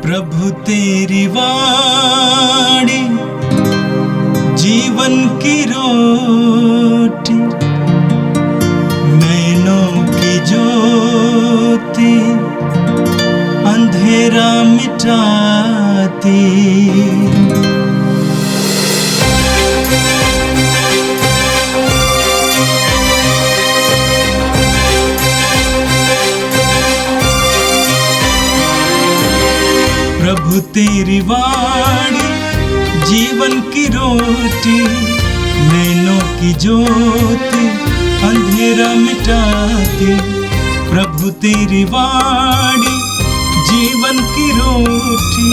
प्रभु तेरी वाणी जीवन की रोटी, नैनों की ज्योति अंधेरा मिटाती। प्रभु तेरी वाणी जीवन की रोटी, नैनों की ज्योति अंधेरा मिटाती। प्रभु तेरी वाणी जीवन की रोटी,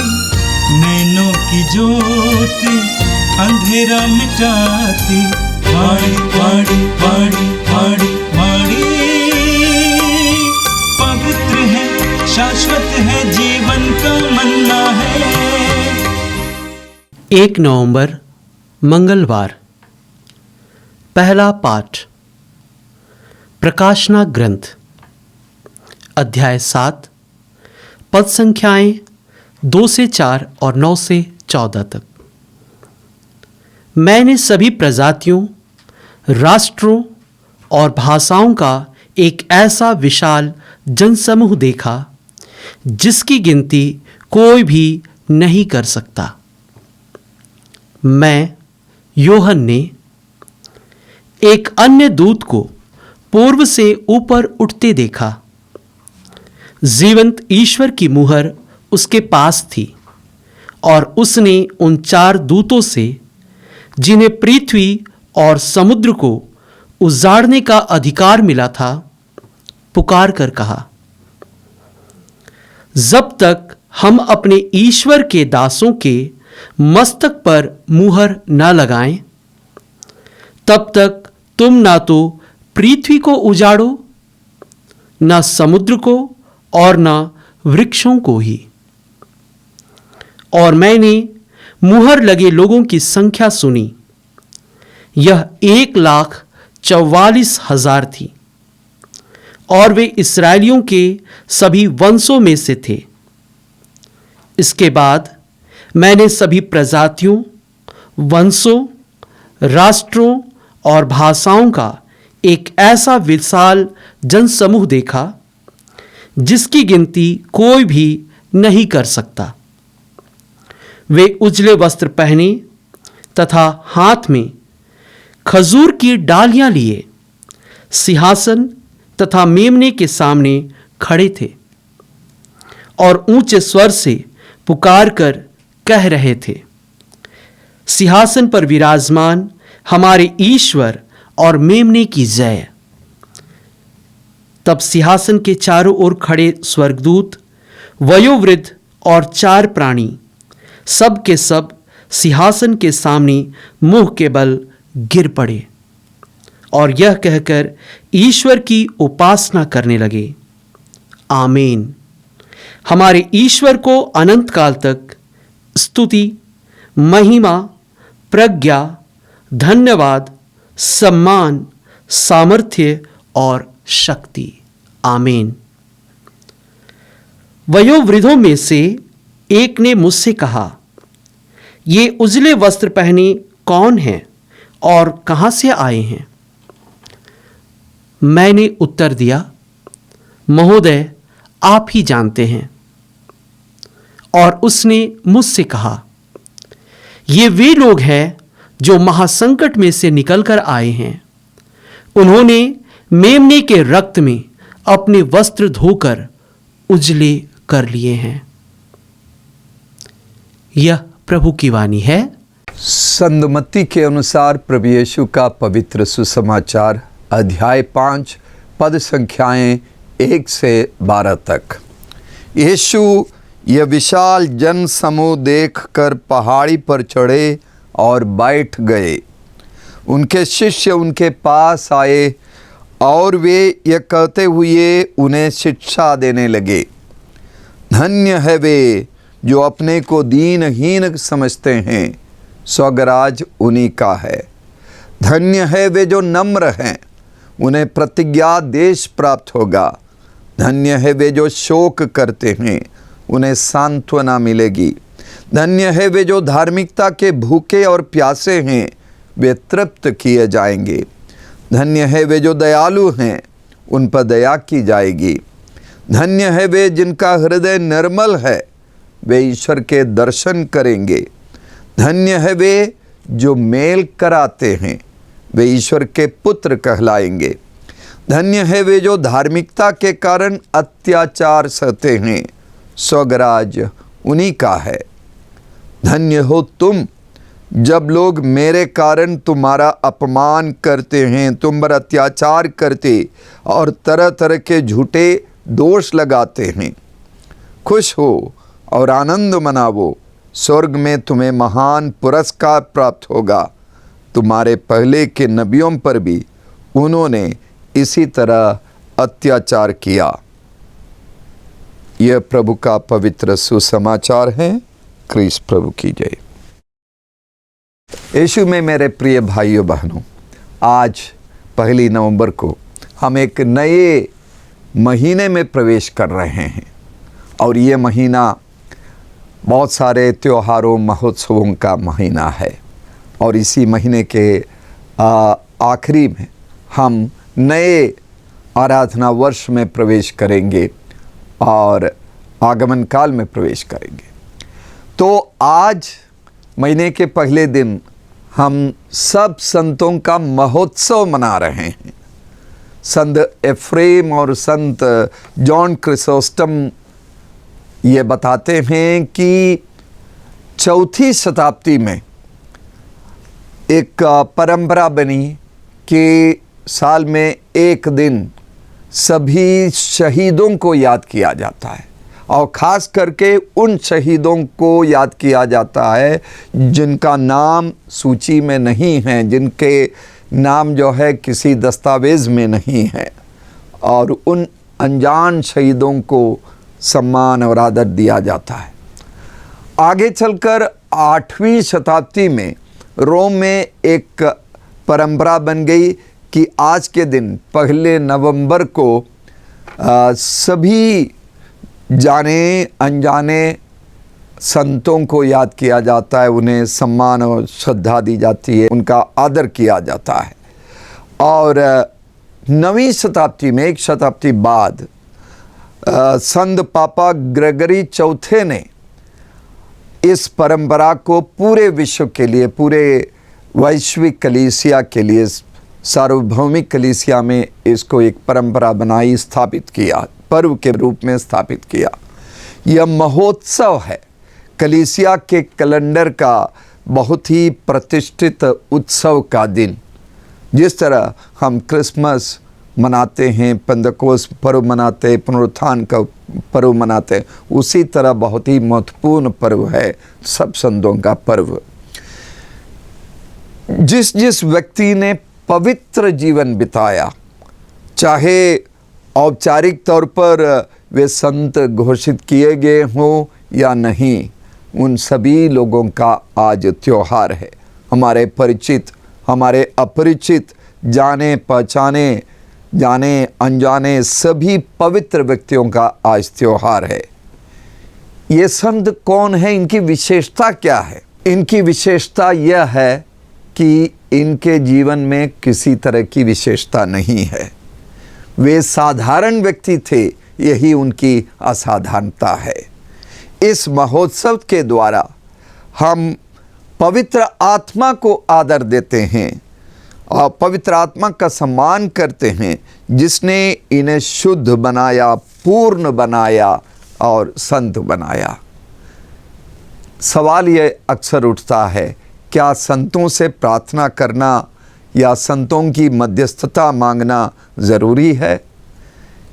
नैनों की ज्योति अंधेरा मिटाती। वाणी वाणी वाणी वाणी वाणी पवित्र है, शाश्वत है, जीवन का मन्ना है। 1 नवंबर मंगलवार। पहला पाठ प्रकाशना ग्रंथ अध्याय 7 पद संख्याएं 2 से 4 और 9 से 14 तक। मैंने सभी प्रजातियों, राष्ट्रों और भाषाओं का एक ऐसा विशाल जनसमूह देखा जिसकी गिनती कोई भी नहीं कर सकता। मैं योहन ने एक अन्य दूत को पूर्व से ऊपर उठते देखा। जीवंत ईश्वर की मुहर उसके पास थी और उसने उन 4 दूतों से, जिन्हें पृथ्वी और समुद्र को उजाड़ने का अधिकार मिला था, पुकार कर कहा, जब तक हम अपने ईश्वर के दासों के मस्तक पर मुहर न लगाएं, तब तक तुम ना तो पृथ्वी को उजाड़ो, न समुद्र को और न वृक्षों को ही। और मैंने मुहर लगे लोगों की संख्या सुनी, यह 1,44,000 थी और वे इस्राएलियों के सभी वंशों में से थे। इसके बाद मैंने सभी प्रजातियों, वंशों, राष्ट्रों और भाषाओं का एक ऐसा विशाल जनसमूह देखा जिसकी गिनती कोई भी नहीं कर सकता। वे उजले वस्त्र पहने तथा हाथ में खजूर की डालियां लिए सिंहासन तथा मेमने के सामने खड़े थे और ऊंचे स्वर से पुकार कर कह रहे थे, सिंहासन पर विराजमान हमारे ईश्वर और मेमने की जय। तब सिंहासन के चारों ओर खड़े स्वर्गदूत, वयोवृद्ध और 4 प्राणी सब के सब सिंहासन के सामने मुंह के बल गिर पड़े और यह कहकर ईश्वर की उपासना करने लगे, आमीन। हमारे ईश्वर को अनंत काल तक स्तुति, महिमा, प्रज्ञा, धन्यवाद, सम्मान, सामर्थ्य और शक्ति, आमीन। वयोवृद्धों में से एक ने मुझसे कहा, ये उजले वस्त्र पहने कौन हैं और कहां से आए हैं? मैंने उत्तर दिया, महोदय, आप ही जानते हैं। और उसने मुझसे कहा, ये वे लोग हैं जो महासंकट में से निकलकर आए हैं। उन्होंने मेमने के रक्त में अपने वस्त्र धोकर उजले कर लिए हैं। यह प्रभु की वाणी है। संतमत्ती के अनुसार प्रभु यीशु का पवित्र सुसमाचार अध्याय 5 पद संख्याएं 1 से 12 तक। यीशु यह विशाल जन समूह देखकर पहाड़ी पर चढ़े और बैठ गए। उनके शिष्य उनके पास आए और वे यह कहते हुए उन्हें शिक्षा देने लगे, धन्य है वे जो अपने को दीनहीन समझते हैं, स्वर्गराज उन्हीं का है। धन्य है वे जो नम्र हैं, उन्हें प्रतिज्ञा देश प्राप्त होगा। धन्य है वे जो शोक करते हैं, उन्हें सांत्वना मिलेगी। धन्य है वे जो धार्मिकता के भूखे और प्यासे हैं, वे तृप्त किए जाएंगे। धन्य है वे जो दयालु हैं, उन पर दया की जाएगी। धन्य है वे जिनका हृदय निर्मल है, वे ईश्वर के दर्शन करेंगे। धन्य है वे जो मेल कराते हैं, वे ईश्वर के पुत्र कहलाएंगे। धन्य है वे जो धार्मिकता के कारण अत्याचार सहते हैं, स्वर्गराज उन्हीं का है। धन्य हो तुम जब लोग मेरे कारण तुम्हारा अपमान करते हैं, तुम पर अत्याचार करते और तरह तरह के झूठे दोष लगाते हैं। खुश हो और आनंद मनावो, स्वर्ग में तुम्हें महान पुरस्कार प्राप्त होगा। तुम्हारे पहले के नबियों पर भी उन्होंने इसी तरह अत्याचार किया। यह प्रभु का पवित्र सुसमाचार है। क्रिस्त प्रभु की जय। यीशु में मेरे प्रिय भाइयों बहनों, आज 1 नवंबर को हम एक नए महीने में प्रवेश कर रहे हैं और ये महीना बहुत सारे त्योहारों महोत्सवों का महीना है और इसी महीने के आखिरी में हम नए आराधना वर्ष में प्रवेश करेंगे और आगमन काल में प्रवेश करेंगे। तो आज महीने के पहले दिन हम सब संतों का महोत्सव मना रहे हैं। संत एफ्रेम और संत जॉन क्रिसोस्टम ये बताते हैं कि 4वीं शताब्दी में एक परंपरा बनी कि साल में एक दिन सभी शहीदों को याद किया जाता है और ख़ास करके उन शहीदों को याद किया जाता है जिनका नाम सूची में नहीं है, जिनके नाम जो है किसी दस्तावेज़ में नहीं है, और उन अनजान शहीदों को सम्मान और आदर दिया जाता है। आगे चलकर 8वीं शताब्दी में रोम में एक परंपरा बन गई कि आज के दिन 1 नवंबर को सभी जाने अनजाने संतों को याद किया जाता है, उन्हें सम्मान और श्रद्धा दी जाती है, उनका आदर किया जाता है। और 9वीं शताब्दी में, 1 शताब्दी बाद, संत पापा ग्रेगरी चौथे ने इस परंपरा को पूरे विश्व के लिए, पूरे वैश्विक कलीसिया के लिए, सार्वभौमिक कलीसिया में इसको एक परंपरा बनाई, स्थापित किया, पर्व के रूप में स्थापित किया। यह महोत्सव है, कलीसिया के कैलेंडर का बहुत ही प्रतिष्ठित उत्सव का दिन। जिस तरह हम क्रिसमस मनाते हैं, पेंतकोस्त पर्व मनाते हैं, पुनरुत्थान का पर्व मनाते हैं, उसी तरह बहुत ही महत्वपूर्ण पर्व है सब संतों का पर्व। जिस जिस व्यक्ति ने पवित्र जीवन बिताया, चाहे औपचारिक तौर पर वे संत घोषित किए गए हों या नहीं, उन सभी लोगों का आज त्योहार है। हमारे परिचित, हमारे अपरिचित, जाने पहचाने, जाने अनजाने सभी पवित्र व्यक्तियों का आज त्योहार है। ये संत कौन है, इनकी विशेषता क्या है? इनकी विशेषता यह है कि इनके जीवन में किसी तरह की विशेषता नहीं है। वे साधारण व्यक्ति थे, यही उनकी असाधारणता है। इस महोत्सव के द्वारा हम पवित्र आत्मा को आदर देते हैं और पवित्र आत्मा का सम्मान करते हैं, जिसने इन्हें शुद्ध बनाया, पूर्ण बनाया और संत बनाया। सवाल ये अक्सर उठता है, क्या संतों से प्रार्थना करना या संतों की मध्यस्थता मांगना ज़रूरी है?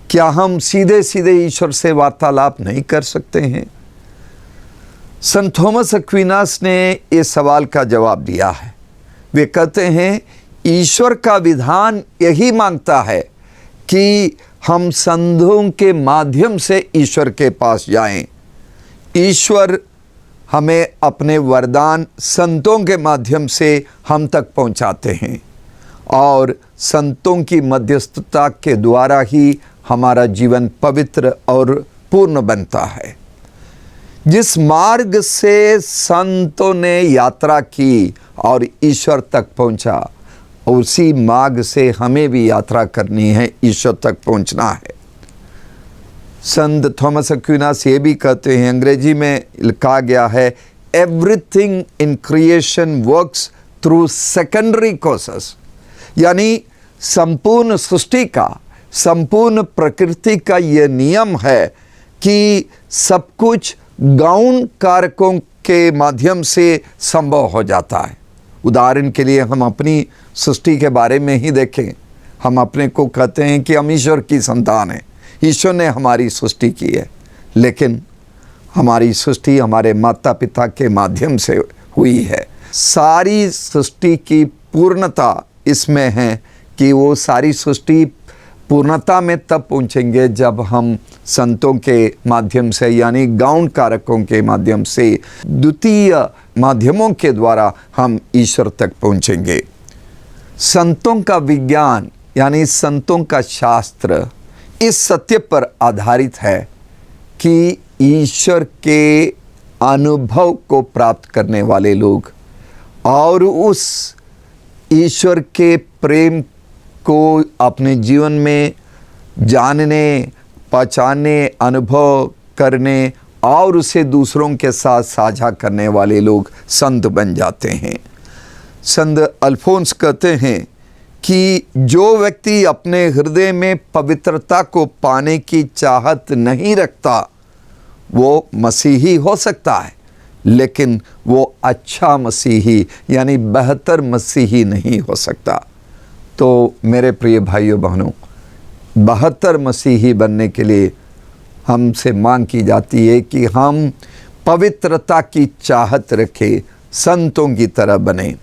क्या हम सीधे सीधे ईश्वर से वार्तालाप नहीं कर सकते हैं? संत थॉमस एक्विनास ने इस सवाल का जवाब दिया है। वे कहते हैं, ईश्वर का विधान यही मांगता है कि हम संतों के माध्यम से ईश्वर के पास जाएं। ईश्वर हमें अपने वरदान संतों के माध्यम से हम तक पहुंचाते हैं और संतों की मध्यस्थता के द्वारा ही हमारा जीवन पवित्र और पूर्ण बनता है। जिस मार्ग से संतों ने यात्रा की और ईश्वर तक पहुंचा, उसी मार्ग से हमें भी यात्रा करनी है, ईश्वर तक पहुंचना है। संत थॉमस एक्विनास ये भी कहते हैं, अंग्रेजी में कहा गया है, everything in creation works through secondary causes, यानी संपूर्ण सृष्टि का, संपूर्ण प्रकृति का यह नियम है कि सब कुछ गौण कारकों के माध्यम से संभव हो जाता है। उदाहरण के लिए हम अपनी सृष्टि के बारे में ही देखें। हम अपने को कहते हैं कि हम ईश्वर की संतान हैं, ईश्वर ने हमारी सृष्टि की है, लेकिन हमारी सृष्टि हमारे माता पिता के माध्यम से हुई है। सारी सृष्टि की पूर्णता इसमें है कि वो सारी सृष्टि पूर्णता में तब पहुंचेंगे जब हम संतों के माध्यम से, यानी गौण कारकों के माध्यम से, द्वितीय माध्यमों के द्वारा हम ईश्वर तक पहुंचेंगे। संतों का विज्ञान यानी संतों का शास्त्र इस सत्य पर आधारित है कि ईश्वर के अनुभव को प्राप्त करने वाले लोग और उस ईश्वर के प्रेम को अपने जीवन में जानने, पहचानने, अनुभव करने और उसे दूसरों के साथ साझा करने वाले लोग संत बन जाते हैं। संत अल्फोंस कहते हैं कि जो व्यक्ति अपने हृदय में पवित्रता को पाने की चाहत नहीं रखता, वो मसीही हो सकता है, लेकिन वो अच्छा मसीही यानी बेहतर मसीही नहीं हो सकता। तो मेरे प्रिय भाइयों बहनों, बेहतर मसीही बनने के लिए हमसे मांग की जाती है कि हम पवित्रता की चाहत रखें, संतों की तरह बने।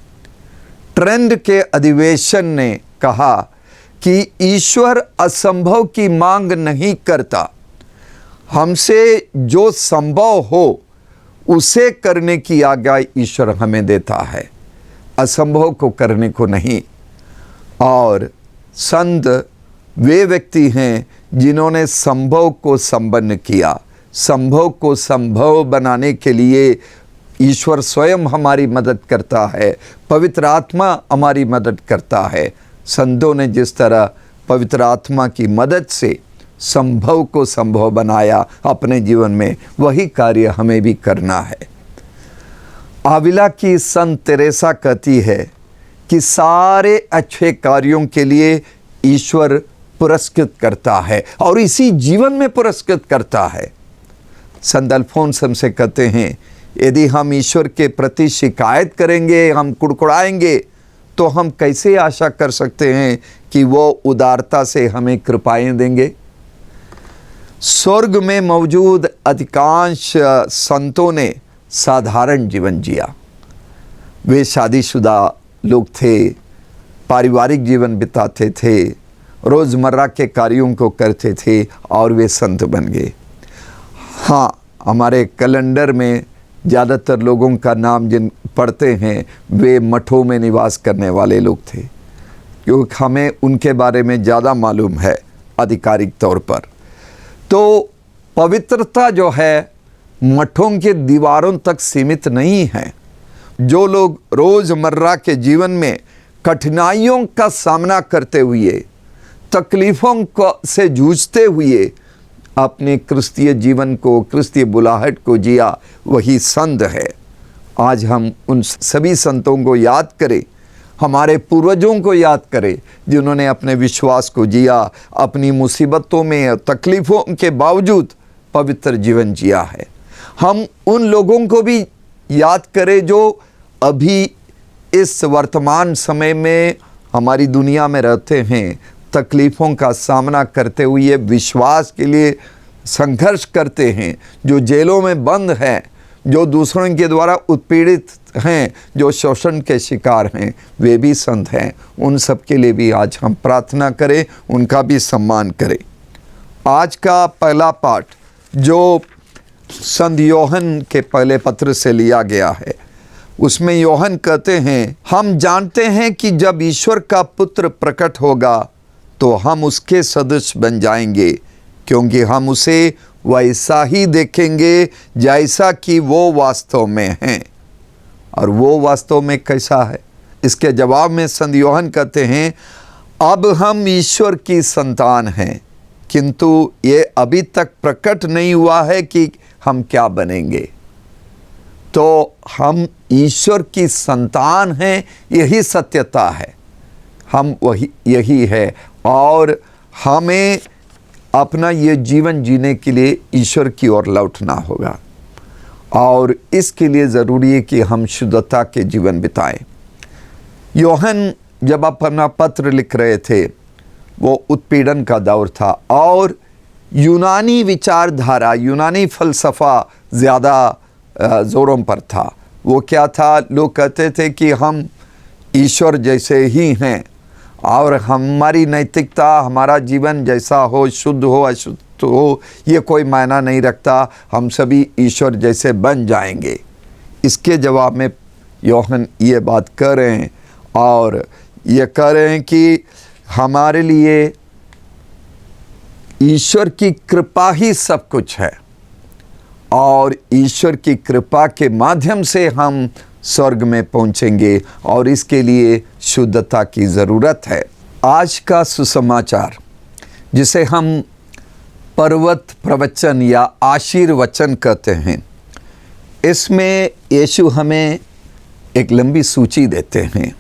ट्रेंड के अधिवेशन ने कहा कि ईश्वर असंभव की मांग नहीं करता, हमसे जो संभव हो उसे करने की आज्ञा ईश्वर हमें देता है, असंभव को करने को नहीं। और संत वे व्यक्ति हैं जिन्होंने संभव को संपन्न किया। संभव को संभव बनाने के लिए ईश्वर स्वयं हमारी मदद करता है, पवित्र आत्मा हमारी मदद करता है। संतों ने जिस तरह पवित्र आत्मा की मदद से संभव को संभव बनाया अपने जीवन में, वही कार्य हमें भी करना है। आविला की संत तेरेसा कहती है कि सारे अच्छे कार्यों के लिए ईश्वर पुरस्कृत करता है और इसी जीवन में पुरस्कृत करता है। संत अल्फोंस हमसे कहते हैं, यदि हम ईश्वर के प्रति शिकायत करेंगे, हम कुड़कुड़ाएंगे, तो हम कैसे आशा कर सकते हैं कि वो उदारता से हमें कृपाएं देंगे। स्वर्ग में मौजूद अधिकांश संतों ने साधारण जीवन जिया। वे शादीशुदा लोग थे, पारिवारिक जीवन बिताते थे, रोज़मर्रा के कार्यों को करते थे और वे संत बन गए। हाँ, हमारे कैलेंडर में ज़्यादातर लोगों का नाम जिन पढ़ते हैं वे मठों में निवास करने वाले लोग थे, क्योंकि हमें उनके बारे में ज़्यादा मालूम है आधिकारिक तौर पर। तो पवित्रता जो है मठों के दीवारों तक सीमित नहीं है। जो लोग रोज़मर्रा के जीवन में कठिनाइयों का सामना करते हुए, तकलीफ़ों को से जूझते हुए अपने क्रिस्तीय जीवन को, क्रिस्तीय बुलाहट को जिया, वही संत है। आज हम उन सभी संतों को याद करें, हमारे पूर्वजों को याद करें जिन्होंने अपने विश्वास को जिया, अपनी मुसीबतों में, तकलीफ़ों के बावजूद पवित्र जीवन जिया है। हम उन लोगों को भी याद करें जो अभी इस वर्तमान समय में हमारी दुनिया में रहते हैं, तकलीफ़ों का सामना करते हुए विश्वास के लिए संघर्ष करते हैं, जो जेलों में बंद हैं, जो दूसरों के द्वारा उत्पीड़ित हैं, जो शोषण के शिकार हैं, वे भी संत हैं। उन सब के लिए भी आज हम प्रार्थना करें, उनका भी सम्मान करें। आज का पहला पाठ जो संत योहन के पहले पत्र से लिया गया है, उसमें योहन कहते हैं, हम जानते हैं कि जब ईश्वर का पुत्र प्रकट होगा तो हम उसके सदृश बन जाएंगे, क्योंकि हम उसे वैसा ही देखेंगे जैसा कि वो वास्तव में हैं। और वो वास्तव में कैसा है? इसके जवाब में संत यूहन्ना कहते हैं, अब हम ईश्वर की संतान हैं, किंतु ये अभी तक प्रकट नहीं हुआ है कि हम क्या बनेंगे। तो हम ईश्वर की संतान हैं, यही सत्यता है, हम वही यही है। और हमें अपना ये जीवन जीने के लिए ईश्वर की ओर लौटना होगा, और इसके लिए ज़रूरी है कि हम शुद्धता के जीवन बिताएं। यूहन्ना जब अपना पत्र लिख रहे थे, वो उत्पीड़न का दौर था, और यूनानी विचारधारा, यूनानी फ़लसफ़ा ज़्यादा ज़ोरों पर था। वो क्या था? लोग कहते थे कि हम ईश्वर जैसे ही हैं, और हमारी नैतिकता, हमारा जीवन जैसा हो, शुद्ध हो अशुद्ध हो, ये कोई मायना नहीं रखता, हम सभी ईश्वर जैसे बन जाएंगे। इसके जवाब में यूहन्ना ये बात कर रहे हैं, और ये कह रहे हैं कि हमारे लिए ईश्वर की कृपा ही सब कुछ है, और ईश्वर की कृपा के माध्यम से हम स्वर्ग में पहुंचेंगे, और इसके लिए शुद्धता की ज़रूरत है। आज का सुसमाचार, जिसे हम पर्वत प्रवचन या आशीर्वचन कहते हैं, इसमें यीशु हमें एक लंबी सूची देते हैं।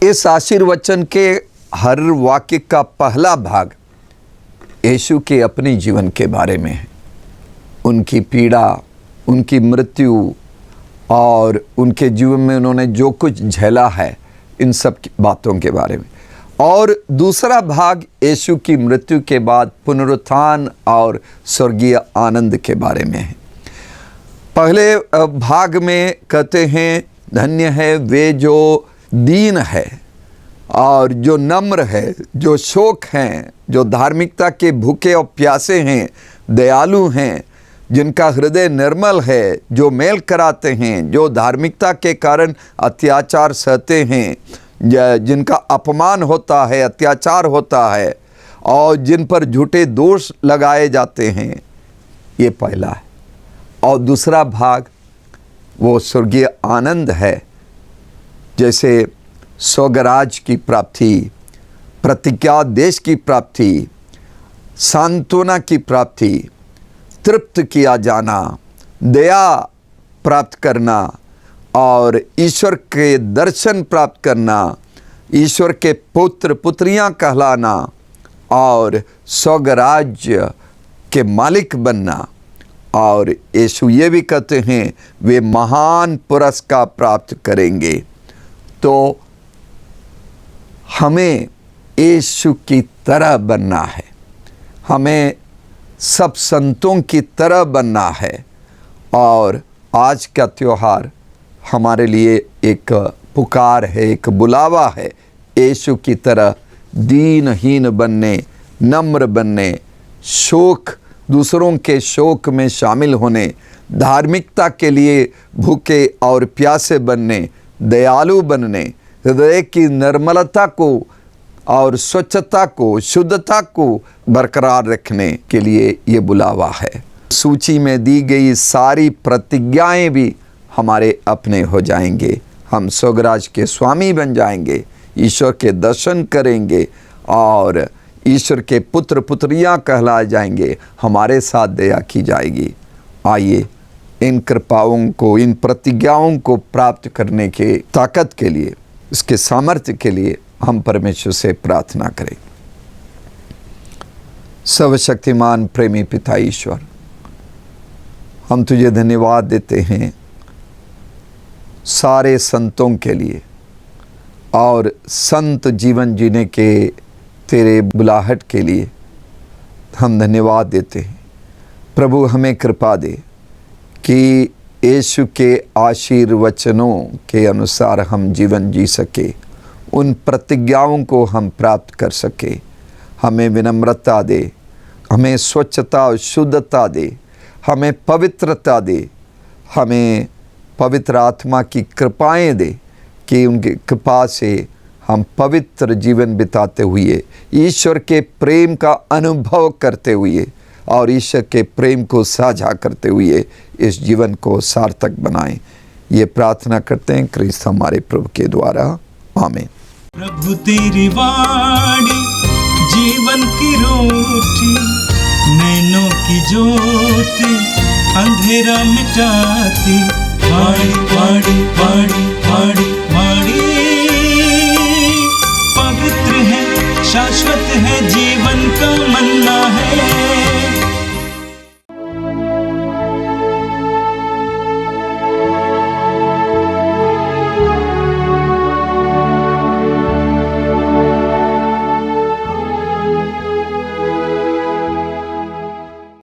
इस आशीर्वचन के हर वाक्य का पहला भाग यीशु के अपने जीवन के बारे में है, उनकी पीड़ा, उनकी मृत्यु, और उनके जीवन में उन्होंने जो कुछ झेला है, इन सब बातों के बारे में। और दूसरा भाग यीशु की मृत्यु के बाद पुनरुत्थान और स्वर्गीय आनंद के बारे में है। पहले भाग में कहते हैं, धन्य है वे जो दीन है, और जो नम्र है, जो शोक हैं, जो धार्मिकता के भूखे और प्यासे हैं, दयालु हैं, जिनका हृदय निर्मल है, जो मेल कराते हैं, जो धार्मिकता के कारण अत्याचार सहते हैं, जिनका अपमान होता है, अत्याचार होता है, और जिन पर झूठे दोष लगाए जाते हैं। ये पहला है। और दूसरा भाग वो स्वर्गीय आनंद है, जैसे स्वर्गराज की प्राप्ति, प्रतिज्ञा देश की प्राप्ति, सांत्वना की प्राप्ति, तृप्त किया जाना, दया प्राप्त करना, और ईश्वर के दर्शन प्राप्त करना, ईश्वर के पुत्र पुत्रियां कहलाना, और स्वर्गराज्य के मालिक बनना। और यीशु ये भी कहते हैं, वे महान पुरस्कार प्राप्त करेंगे। तो हमें यीशु की तरह बनना है, हमें सब संतों की तरह बनना है। और आज का त्यौहार हमारे लिए एक पुकार है, एक बुलावा है, यीशु की तरह दीनहीन बनने, नम्र बनने, शोक, दूसरों के शोक में शामिल होने, धार्मिकता के लिए भूखे और प्यासे बनने, दयालु बनने, हृदय की निर्मलता को और स्वच्छता को, शुद्धता को बरकरार रखने के लिए ये बुलावा है। सूची में दी गई सारी प्रतिज्ञाएं भी हमारे अपने हो जाएंगे। हम स्वर्गराज के स्वामी बन जाएंगे, ईश्वर के दर्शन करेंगे, और ईश्वर के पुत्र पुत्रियां कहलाए जाएंगे, हमारे साथ दया की जाएगी। आइए इन कृपाओं को, इन प्रतिज्ञाओं को प्राप्त करने के ताकत के लिए, इसके सामर्थ्य के लिए हम परमेश्वर से प्रार्थना करें। सर्वशक्तिमान प्रेमी पिता ईश्वर, हम तुझे धन्यवाद देते हैं सारे संतों के लिए, और संत जीवन जीने के तेरे बुलाहट के लिए हम धन्यवाद देते हैं। प्रभु हमें कृपा दे कि यीशु के आशीर्वचनों के अनुसार हम जीवन जी सके, उन प्रतिज्ञाओं को हम प्राप्त कर सके। हमें विनम्रता दे, हमें स्वच्छता और शुद्धता दे, हमें पवित्रता दे, हमें पवित्र आत्मा की कृपाएं दे कि उनकी कृपा से हम पवित्र जीवन बिताते हुए, ईश्वर के प्रेम का अनुभव करते हुए और ईश्वर के प्रेम को साझा करते हुए इस जीवन को सार्थक बनाएं। ये प्रार्थना करते हैं क्रिस्त हमारे प्रभु के द्वारा, आमीन। प्रभु तेरी वाणी जीवन की रोटी, नैनों की ज्योति अंधेरा मिटाती। वाणी वाणी वाणी वाणी